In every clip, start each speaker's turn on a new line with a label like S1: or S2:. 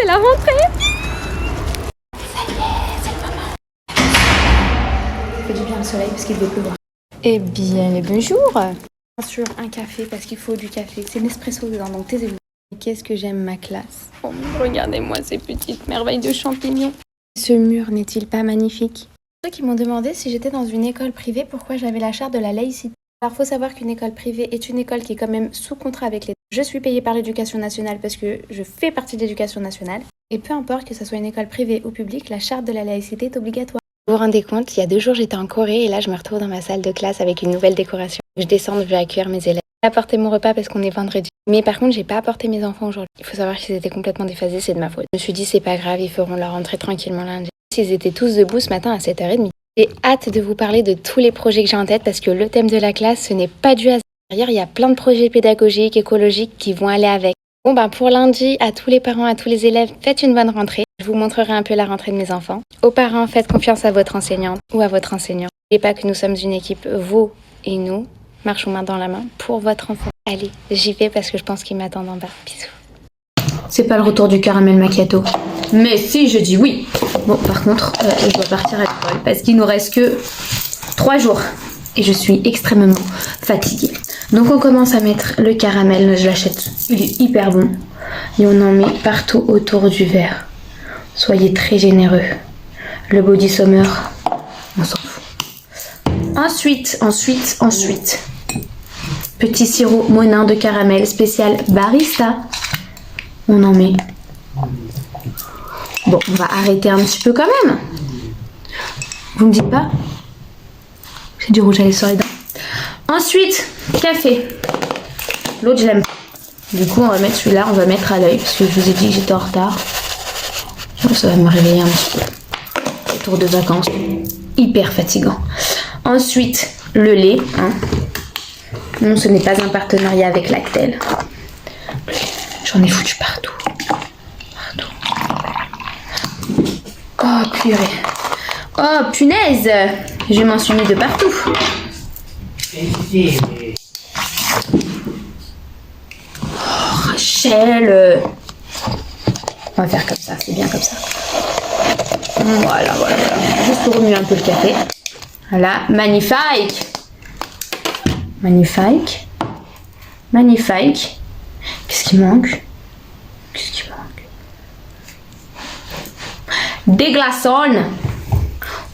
S1: c'est la rentrée.
S2: Ça fait du bien le soleil parce qu'il devait pleuvoir.
S1: Eh bien, les bonjours.
S2: Bien sûr, un café parce qu'il faut du café. C'est Nespresso dedans, donc taisez-vous.
S1: Qu'est-ce que j'aime ma classe. Oh, regardez-moi ces petites merveilles de champignons.
S2: Ce mur n'est-il pas magnifique? Ceux qui m'ont demandé si j'étais dans une école privée, pourquoi j'avais la charte de la laïcité. Alors, faut savoir qu'une école privée est une école qui est quand même sous contrat avec l'État. Je suis payée par l'éducation nationale parce que je fais partie de l'éducation nationale. Et peu importe que ce soit une école privée ou publique, la charte de la laïcité est obligatoire. Vous vous rendez compte, il y a 2 jours j'étais en Corée et là je me retrouve dans ma salle de classe avec une nouvelle décoration. Je descends, je vais accueillir mes élèves. J'ai apporté mon repas parce qu'on est vendredi. Mais par contre, j'ai pas apporté mes enfants aujourd'hui. Il faut savoir qu'ils étaient complètement déphasés, c'est de ma faute. Je me suis dit, c'est pas grave, ils feront leur rentrée tranquillement lundi. Ils étaient tous debout ce matin à 7h30. J'ai hâte de vous parler de tous les projets que j'ai en tête parce que le thème de la classe, ce n'est pas du hasard. Derrière, il y a plein de projets pédagogiques, écologiques qui vont aller avec. Bon, pour lundi, à tous les parents, à tous les élèves, faites une bonne rentrée. Je vous montrerai un peu la rentrée de mes enfants. Aux parents, faites confiance à votre enseignante ou à votre enseignant. N'oubliez pas que nous sommes une équipe, vous et nous. Marchons main dans la main pour votre enfant. Allez, j'y vais parce que je pense qu'il m'attend en bas. Bisous.
S3: C'est pas le retour du caramel macchiato. Mais si, je dis oui. Bon, par contre, je dois partir à l'école parce qu'il nous reste que 3 jours. Et je suis extrêmement fatiguée. Donc on commence à mettre le caramel. Je l'achète. Il est hyper bon. Et on en met partout autour du verre. Soyez très généreux. Le body summer, on s'en fout. Ensuite. Petit sirop Monin de caramel spécial barista. On en met. Bon, on va arrêter un petit peu quand même. Vous me dites pas? J'ai du rouge à lèvres sur les dents. Ensuite, café. L'autre, je l'aime pas. Du coup, on va mettre celui-là, on va mettre à l'œil parce que je vous ai dit que j'étais en retard. Ça va me réveiller un petit peu. Retour de vacances. Hyper fatigant. Ensuite, le lait. Non, ce n'est pas un partenariat avec Lactel. J'en ai foutu partout. Oh, purée. Oh, punaise. Je m'en suis mis de partout. Oh, Rachel. On va faire comme ça, c'est bien comme ça. Voilà. Juste pour remuer un peu le café. Voilà, magnifique. Qu'est-ce qui manque? Des glaçons.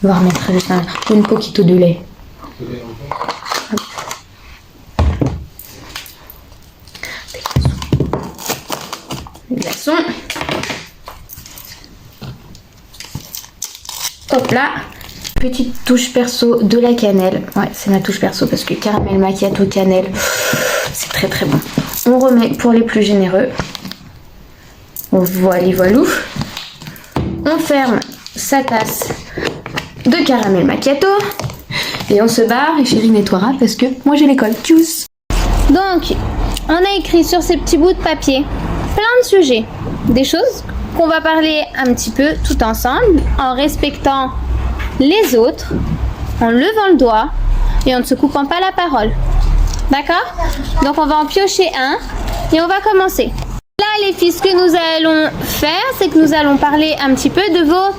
S3: On va remettre juste une poquito de lait. Des glaçons. Hop là. Petite touche perso de la cannelle. Ouais, c'est ma touche perso parce que caramel macchiato cannelle, c'est très très bon. On remet pour les plus généreux. Voilou. On ferme sa tasse de caramel macchiato et on se barre et chérie nettoiera parce que moi j'ai l'école. Tchuss.
S1: Donc, on a écrit sur ces petits bouts de papier plein de sujets, des choses qu'on va parler un petit peu tout ensemble en respectant les autres, en levant le doigt et en ne se coupant pas la parole. D'accord? Donc on va en piocher un et on va commencer. Là les filles, ce que nous allons faire, c'est que nous allons parler un petit peu de vos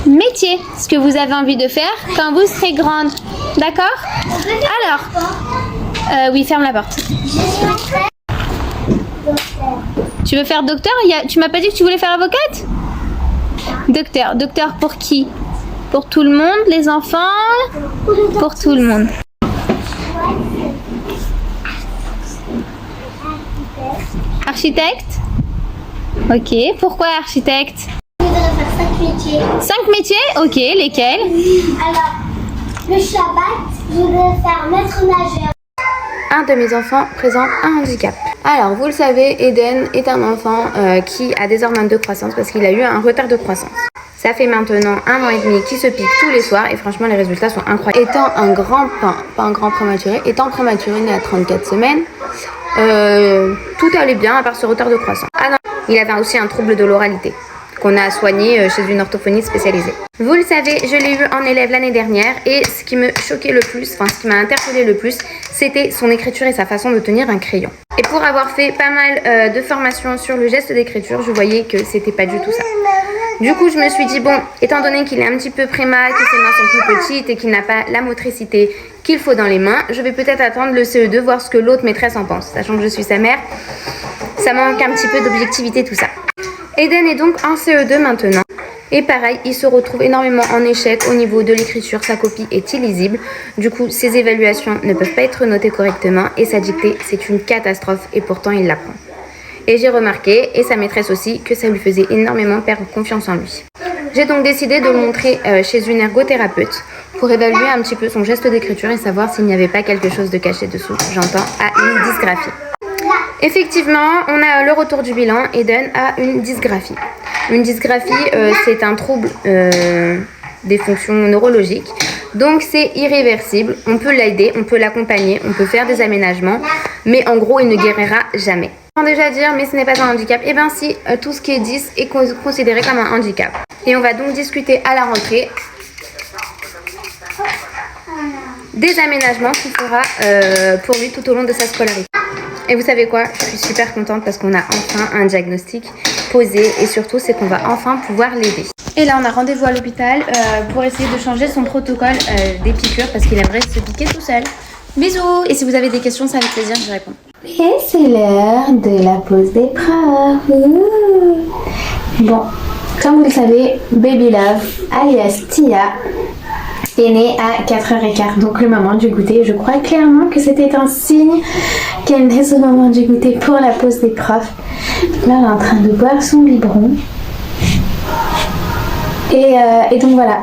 S1: métiers, ce que vous avez envie de faire quand vous serez grande. D'accord? Alors, oui, ferme la porte. Tu veux faire docteur? Tu m'as pas dit que tu voulais faire avocate? Docteur. Docteur pour qui? Pour tout le monde, les enfants? Pour tout le monde. Architecte? Ok. Pourquoi architecte?
S4: Je voudrais faire 5 métiers.
S1: 5 métiers? Ok. Lesquels?
S4: Alors, le Shabbat, je voudrais faire maître nageur.
S2: Un de mes enfants présente un handicap. Alors, vous le savez, Eden est un enfant qui a des hormones de croissance parce qu'il a eu un retard de croissance. Ça fait maintenant 1 an et demi qu'il se pique tous les soirs et franchement, les résultats sont incroyables. Étant un grand, pas un grand prématuré, étant prématuré né à 34 semaines, tout allait bien à part ce retard de croissance. Ah non, il avait aussi un trouble de l'oralité.
S3: qu'on a soigné chez une orthophoniste spécialisée. Vous le savez, je l'ai eu en élève l'année dernière et ce qui me choquait le plus, enfin ce qui m'a interpellé le plus, c'était son écriture et sa façon de tenir un crayon. Et pour avoir fait pas mal de formations sur le geste d'écriture, je voyais que c'était pas du tout ça. Du coup, je me suis dit, bon, étant donné qu'il est un petit peu prémat, que ses mains sont plus petites et qu'il n'a pas la motricité qu'il faut dans les mains, je vais peut-être attendre le CE2, voir ce que l'autre maîtresse en pense. Sachant que je suis sa mère, ça manque un petit peu d'objectivité tout ça. Eden est donc en CE2 maintenant. Et pareil, il se retrouve énormément en échec au niveau de l'écriture, sa copie est illisible. Du coup, ses évaluations ne peuvent pas être notées correctement et sa dictée, c'est une catastrophe et pourtant il l'apprend. Et j'ai remarqué, et sa maîtresse aussi, que ça lui faisait énormément perdre confiance en lui. J'ai donc décidé de le montrer chez une ergothérapeute pour évaluer un petit peu son geste d'écriture et savoir s'il n'y avait pas quelque chose de caché dessous. J'entends à une dysgraphie. Effectivement, on a le retour du bilan. Eden a une dysgraphie. Une dysgraphie, c'est un trouble des fonctions neurologiques. Donc c'est irréversible. On peut l'aider, on peut l'accompagner, on peut faire des aménagements. Mais en gros, il ne guérira jamais. On déjà dire, mais ce n'est pas un handicap. Eh bien si, tout ce qui est 10 est considéré comme un handicap. Et on va donc discuter à la rentrée des aménagements qu'il fera pour lui tout au long de sa scolarité. Et vous savez quoi, je suis super contente parce qu'on a enfin un diagnostic posé et surtout c'est qu'on va enfin pouvoir l'aider. Et là on a rendez-vous à l'hôpital pour essayer de changer son protocole des piqûres parce qu'il aimerait se piquer tout seul. Bisous. Et si vous avez des questions, c'est avec plaisir que je réponds.
S2: Et c'est l'heure de la pause d'épreuve. Bon, comme vous le savez, Baby Love, alias Tia, est née à 4h15, donc le moment du goûter. Je crois clairement que c'était un signe qu'elle naisse au moment du goûter pour la pause d'épreuve. Là, elle est en train de boire son biberon. Et donc voilà.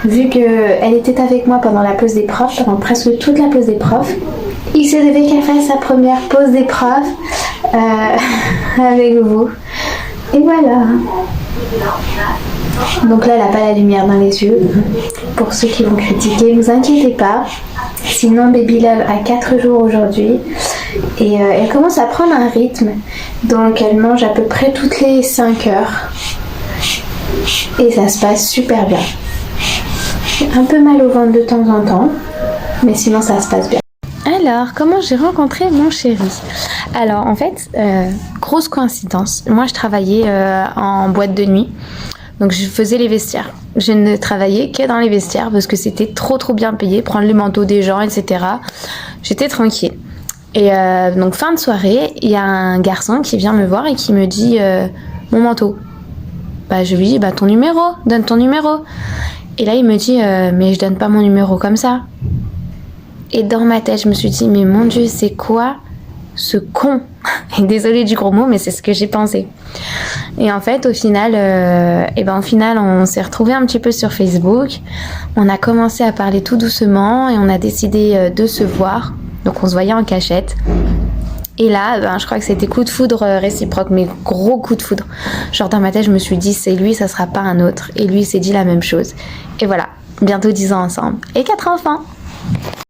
S2: Vu qu'elle était avec moi pendant la pause d'épreuve, pendant presque toute la pause d'épreuve, il se devait qu'elle fasse sa première pause d'épreuve avec vous. Et voilà. Donc là, elle n'a pas la lumière dans les yeux. Pour ceux qui vont critiquer, ne vous inquiétez pas. Sinon, Baby Love a 4 jours aujourd'hui. Et elle commence à prendre un rythme. Donc elle mange à peu près toutes les 5 heures. Et ça se passe super bien. Un peu mal au ventre de temps en temps, mais sinon ça se passe bien.
S3: Alors, comment j'ai rencontré mon chéri? Alors, en fait, grosse coïncidence. Moi, je travaillais en boîte de nuit, donc je faisais les vestiaires. Je ne travaillais que dans les vestiaires parce que c'était trop bien payé, prendre les manteaux des gens, etc. J'étais tranquille. Et donc, fin de soirée, il y a un garçon qui vient me voir et qui me dit mon manteau. Bah, je lui dis, bah, ton numéro, donne ton numéro. Et là, il me dit, mais je donne pas mon numéro comme ça. Et dans ma tête, je me suis dit, mais mon Dieu, c'est quoi ce con? Et désolée du gros mot, mais c'est ce que j'ai pensé. Et en fait, au final, on s'est retrouvés un petit peu sur Facebook. On a commencé à parler tout doucement et on a décidé de se voir. Donc, on se voyait en cachette. Et là, je crois que c'était coup de foudre réciproque, mais gros coup de foudre. Genre dans ma tête, je me suis dit, c'est lui, ça sera pas un autre. Et lui, il s'est dit la même chose. Et voilà, bientôt 10 ans ensemble. Et 4 enfants.